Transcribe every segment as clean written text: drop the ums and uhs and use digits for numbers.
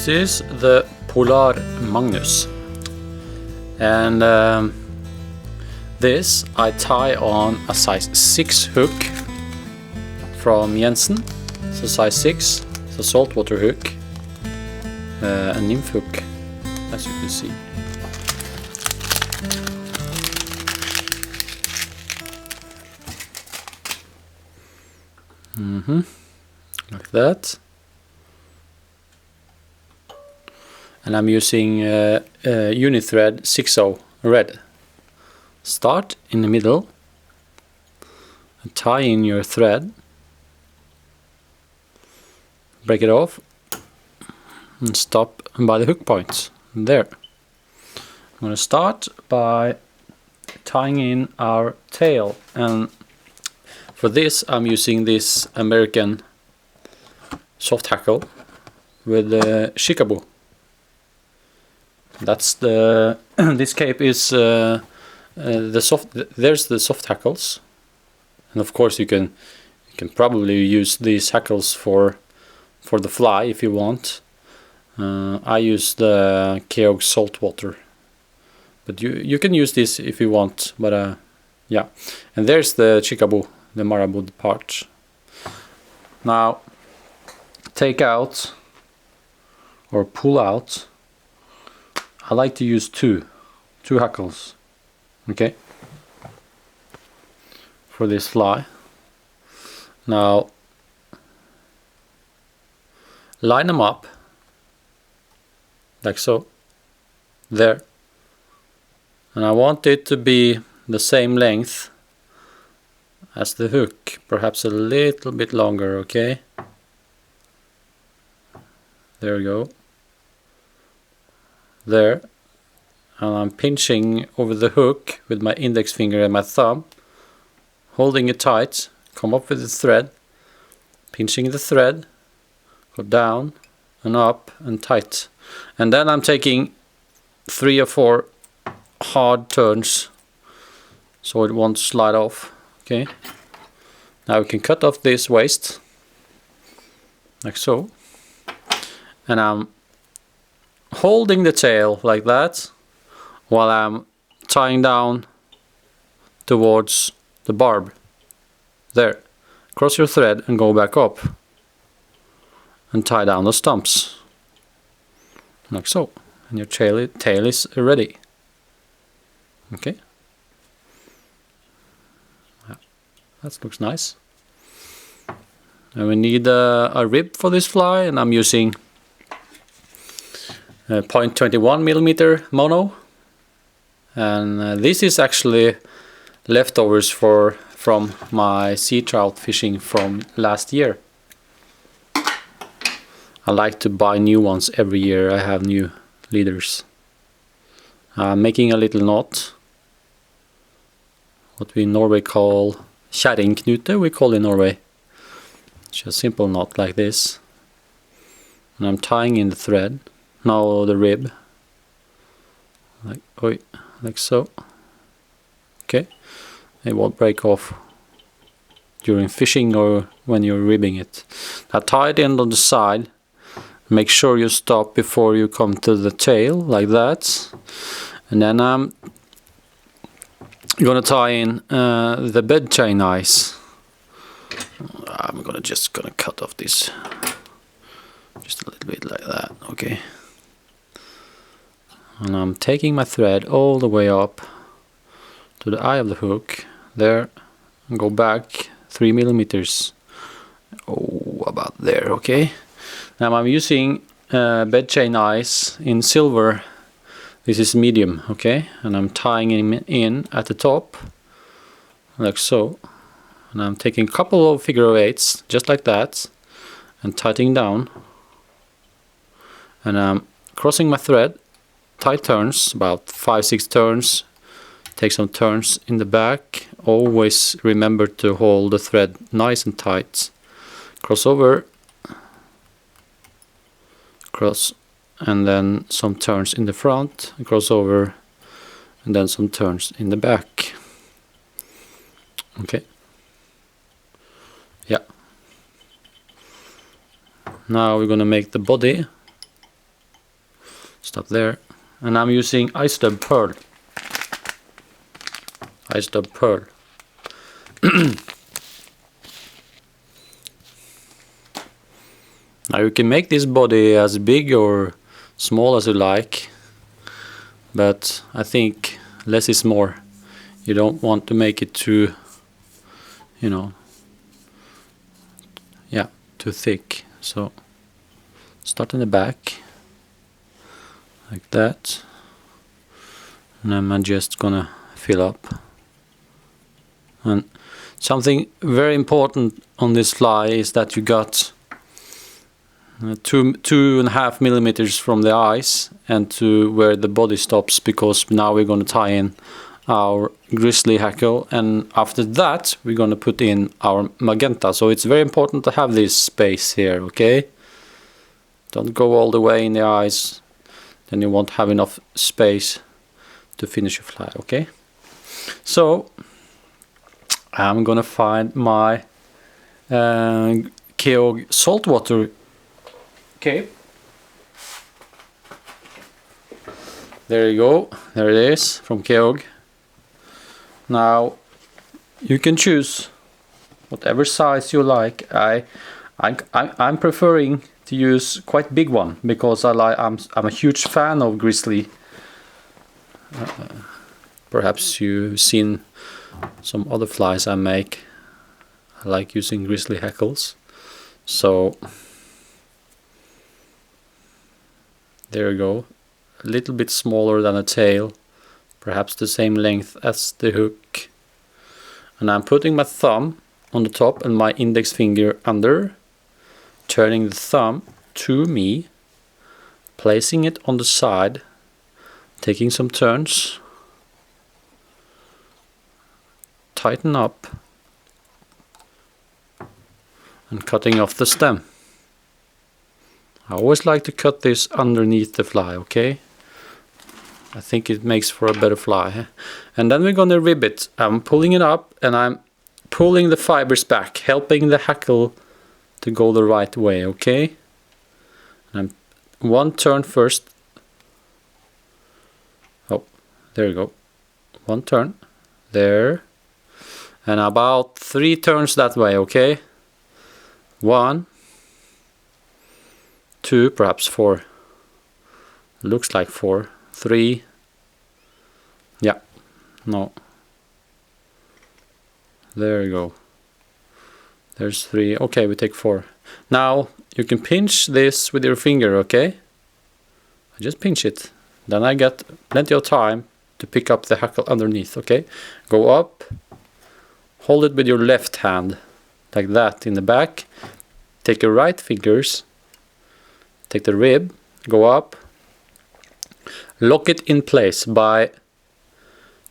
This is the Polar Magnus, and this I tie on a size 6 hook from Jensen. It's a size 6, it's a saltwater hook, a nymph hook, as you can see. Like that. And I'm using unit thread 60 red. Start in the middle and tie in your thread, break it off and stop by the hook point there. I'm going to start by tying in our tail, and for this I'm using this American soft hackle with Chickaboo. That's the this cape is the soft. There's the soft hackles, and of course you can probably use these hackles for the fly if you want. I use the Keog saltwater, but you can use this if you want. But yeah, and there's the Chickaboo, the Marabou part. Now take out or pull out. I like to use two hackles, okay, for this fly. Now line them up like so, there, and I want it to be the same length as the hook, perhaps a little bit longer, okay. There we go. There, and I'm pinching over the hook with my index finger and my thumb, holding it tight, come up with the thread, pinching the thread, go down and up and tight, and then I'm taking 3 or 4 hard turns so it won't slide off. Okay, now we can cut off this waist like so, and I'm holding the tail like that while I'm tying down towards the barb. There, cross your thread and go back up and tie down the stumps like so, and your tail is ready. Okay, that looks nice. And we need a rib for this fly, and I'm using 0.21 millimeter mono, and this is actually leftovers from my sea trout fishing from last year. I like to buy new ones every year. I have new leaders. I'm making a little knot, what we in Norway call kjerringknute, we call in Norway. Just a simple knot like this, and I'm tying in the thread. Now the rib, like so. Okay, it won't break off during fishing or when you're ribbing it. Now tie it in on the side. Make sure you stop before you come to the tail, like that. And then I'm gonna tie in the Bead Chain eyes. I'm just gonna cut off this just a little bit like that. Okay. And I'm taking my thread all the way up to the eye of the hook there, and go back 3 millimeters. Oh, about there. Okay, now I'm using Bead Chain eyes in silver. This is medium, okay, and I'm tying him in at the top like so, and I'm taking a couple of figure of 8s just like that and tightening down, and I'm crossing my thread, tight turns, about 5-6 turns, take some turns in the back. Always remember to hold the thread nice and tight. Cross over, cross, and then some turns in the front, cross over, and then some turns in the back. Okay, yeah. Now we're gonna make the body. Stop there. And I'm using ice dubb pearl. Ice dubb pearl. Now you can make this body as big or small as you like, but I think less is more. You don't want to make it too, you know, yeah, too thick. So start in the back like that, and I'm just gonna fill up. And something very important on this fly is that you got 2.5 millimeters from the eyes and to where the body stops, because now we're going to tie in our Grizzly hackle, and after that we're going to put in our magenta. So it's very important to have this space here, okay? Don't go all the way in the eyes, then you won't have enough space to finish your fly, okay? So I'm gonna find my Keog saltwater cape. There you go, there it is from Keog. Now you can choose whatever size you like. I'm preferring to use quite big one because I'm a huge fan of Grizzly. Perhaps you've seen some other flies I make. I like using Grizzly hackles. So there you go. A little bit smaller than a tail, perhaps the same length as the hook. And I'm putting my thumb on the top and my index finger under, turning the thumb to me, placing it on the side, taking some turns, tighten up, and cutting off the stem. I always like to cut this underneath the fly, okay? I think it makes for a better fly. And then we're gonna rib it. I'm pulling it up and I'm pulling the fibers back, helping the hackle to go the right way, okay? And I'm one turn first. Oh, there you go. One turn. There. And about 3 turns that way, okay? 1, 2, perhaps 4. Looks like 4. 3. Yeah. No. There you go. There's 3. Okay, we take 4. Now you can pinch this with your finger, okay? I just pinch it. Then I get plenty of time to pick up the hackle underneath, okay? Go up. Hold it with your left hand, like that, in the back. Take your right fingers, take the rib, go up, lock it in place by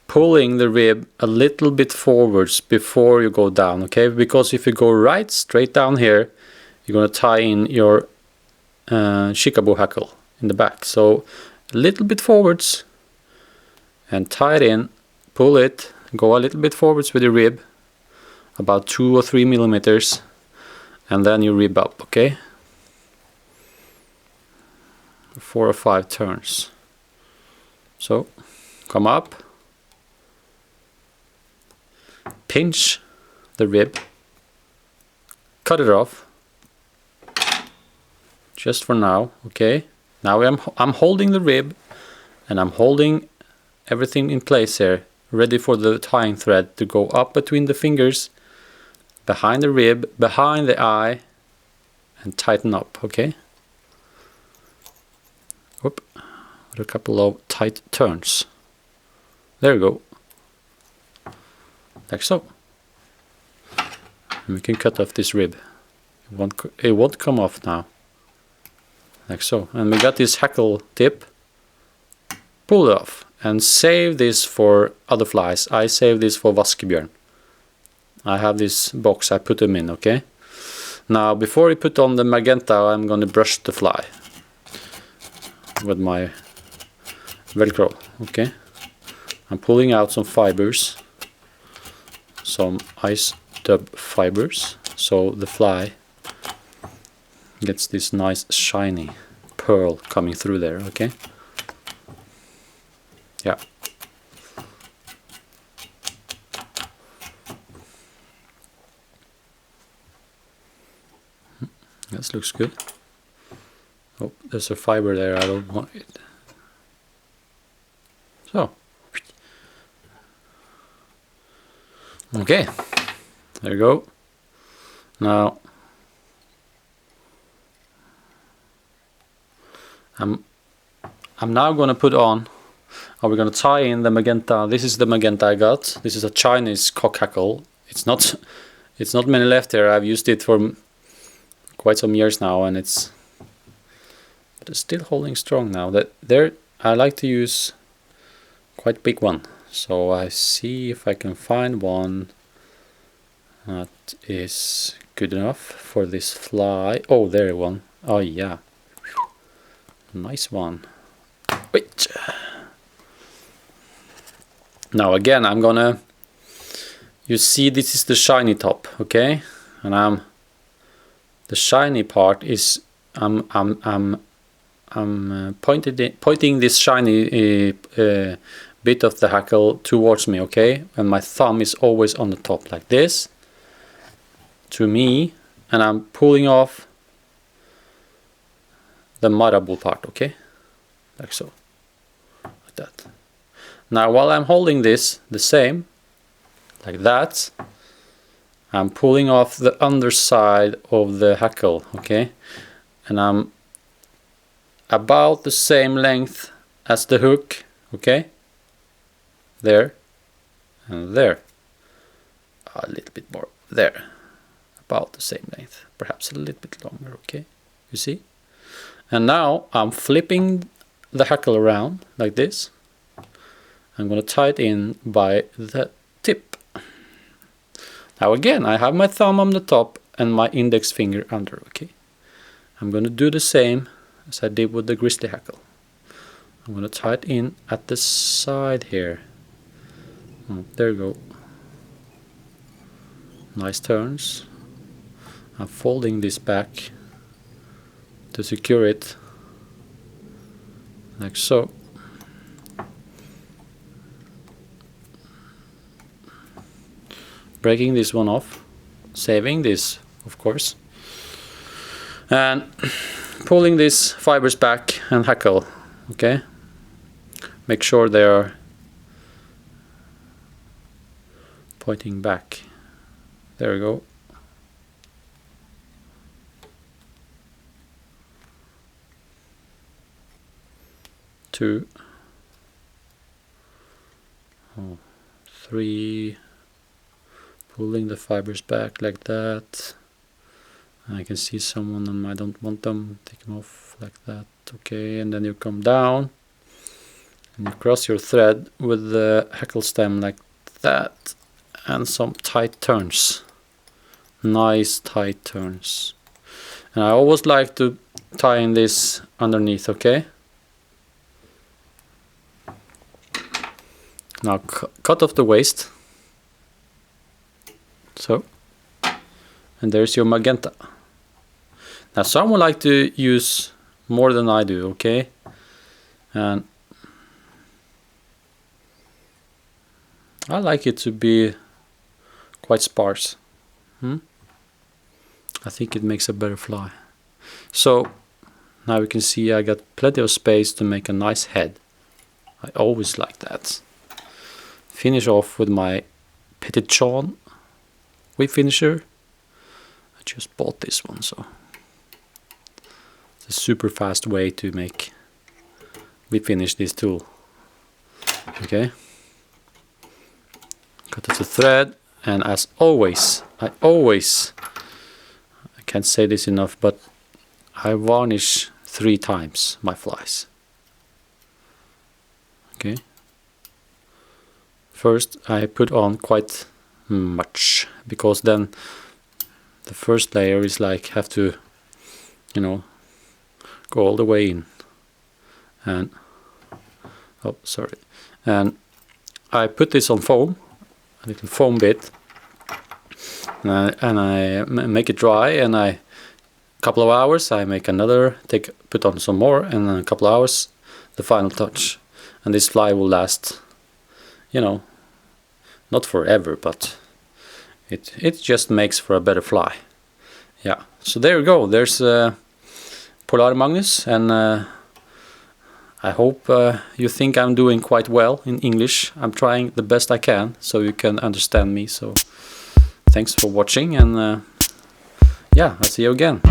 pulling the rib a little bit forwards before you go down, okay? Because if you go right, straight down here, you're going to tie in your Chicabo hackle in the back. So a little bit forwards and tie it in, pull it, go a little bit forwards with your rib, about 2 or 3 millimeters, and then you rib up, okay? 4 or 5 turns. So come up, pinch the rib, cut it off, just for now, okay? Now I'm holding the rib and I'm holding everything in place here, ready for the tying thread to go up between the fingers, behind the rib, behind the eye, and tighten up, okay? Whoop, with a couple of tight turns. There we go. Like so. And we can cut off this rib. It won't come off now. Like so. And we got this hackle tip. Pull it off. And save this for other flies. I save this for Vaskebjörn. I have this box, I put them in, okay? Now, before we put on the magenta, I'm going to brush the fly with my Velcro, okay? I'm pulling out some fibers, some ice dubb fibers, so the fly gets this nice shiny pearl coming through there, okay? Yeah. This looks good. Oh, there's a fiber there, I don't want it. So. Okay, there you go. Now I'm now going to put on, we're going to tie in the magenta. This is the magenta I got. This is a Chinese cock hackle. It's not many left here. I've used it for quite some years now, and it's still holding strong now. I like to use quite big one. So I see if I can find one that is good enough for this fly. Oh, there one. Oh yeah, nice one. Wait. Now again, I'm gonna. You see, this is the shiny top, okay? And the shiny part is I'm pointing this shiny bit of the hackle towards me, okay? And my thumb is always on the top like this to me, and I'm pulling off the Marabou part, okay? Like so, like that. Now while I'm holding this the same, like that, I'm pulling off the underside of the hackle, okay? And I'm about the same length as the hook, okay? There and there, a little bit more there, about the same length, perhaps a little bit longer, okay? You see? And now I'm flipping the hackle around like this. I'm going to tie it in by the tip. Now again, I have my thumb on the top and my index finger under, okay? I'm going to do the same as I did with the Grizzly hackle. I'm going to tie it in at the side here. There you go. Nice turns. I'm folding this back to secure it, like so. Breaking this one off, saving this, of course, and pulling these fibers back and hackle, okay? Make sure they are pointing back. There we go. Two, three, pulling the fibers back like that. I can see some of them, I don't want them, take them off like that, okay? And then you come down and you cross your thread with the hackle stem like that, and some tight turns, nice tight turns. And I always like to tie in this underneath, okay? Now cut off the waist, so, and there's your magenta. Now some would like to use more than I do, okay? And I like it to be quite sparse. I think it makes a better fly. So now you can see I got plenty of space to make a nice head. I always like that. Finish off with my Bead Chain whip finisher. I just bought this one, so it's a super fast way to make whip finish this tool. Okay, cut off the thread, and as always, I can't say this enough, but I varnish 3 times my flies. Okay, first I put on quite much, because then the first layer is like have to, you know, go all the way in, and oh sorry, and I put this on foam, a little foam bit, and I make it dry, and a couple of hours I make another, put on some more, and then a couple of hours the final touch. and this fly will last, you know, not forever, but it just makes for a better fly. Yeah, so there you go. There's Polar Magnus, and I hope you think I'm doing quite well in English. I'm trying the best I can so you can understand me. So thanks for watching, and yeah, I'll see you again.